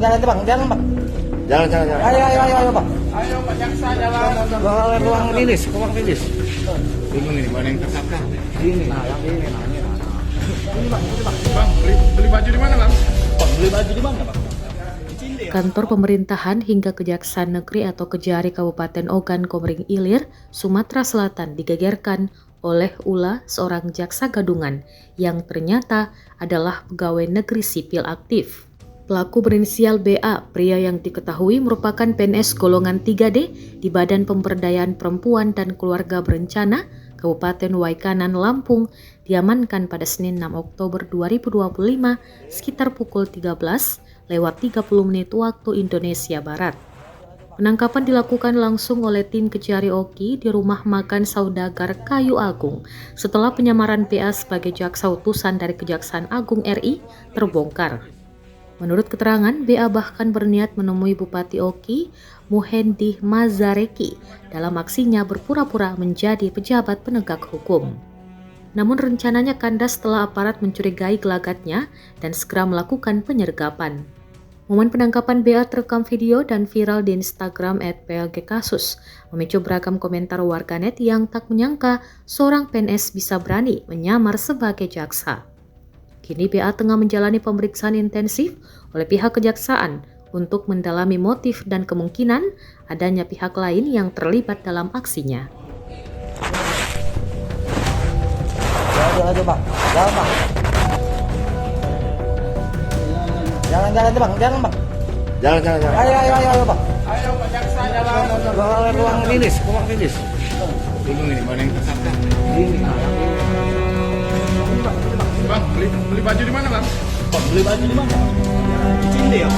Jalan Bang, jalan Bang. Jalan. Ayo Bang. Ayo Pak Jaksa jalan. Ruang rilis, ruang rilis. Bingung ini mana yang tersangka? Ini, yang ini. Bang, beli baju di mana Bang? Beli baju di mana Bang? Kantor pemerintahan hingga Kejaksaan Negeri atau Kejari Kabupaten Ogan Komering Ilir, Sumatera Selatan digegerkan oleh ulah seorang jaksa gadungan yang ternyata adalah pegawai negeri sipil aktif. Pelaku berinisial BA, pria yang diketahui merupakan PNS golongan 3D di Badan Pemberdayaan Perempuan dan Keluarga Berencana, Kabupaten Waikanan, Lampung, diamankan pada Senin 6 Oktober 2025 sekitar pukul 13:30 waktu Indonesia Barat. Penangkapan dilakukan langsung oleh tim Kejari Oki di rumah makan Saudagar Kayu Agung setelah penyamaran BA sebagai jaksa utusan dari Kejaksaan Agung RI terbongkar. Menurut keterangan, BA bahkan berniat menemui Bupati Oki, Muhendi Mazareki, dalam aksinya berpura-pura menjadi pejabat penegak hukum. Namun rencananya kandas setelah aparat mencurigai gelagatnya dan segera melakukan penyergapan. Momen penangkapan BA terekam video dan viral di Instagram @plgkasus, memicu beragam komentar warganet yang tak menyangka seorang PNS bisa berani menyamar sebagai jaksa. Kini BA tengah menjalani pemeriksaan intensif oleh pihak kejaksaan untuk mendalami motif dan kemungkinan adanya pihak lain yang terlibat dalam aksinya. Jalan Bang. Jalan Bang. Jalan Bang, jalan Bang. Jalan. Ayo Bang. Ayo Pak Jaksa jalan. Ruang rilis, ruang rilis. Bingung ini mana yang tersangka? Ini, Bang, beli baju di mana Bang? beli baju di mana? Di sini ya.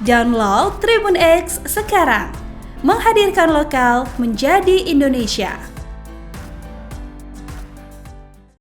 Download Tribun X sekarang, menghadirkan lokal menjadi Indonesia.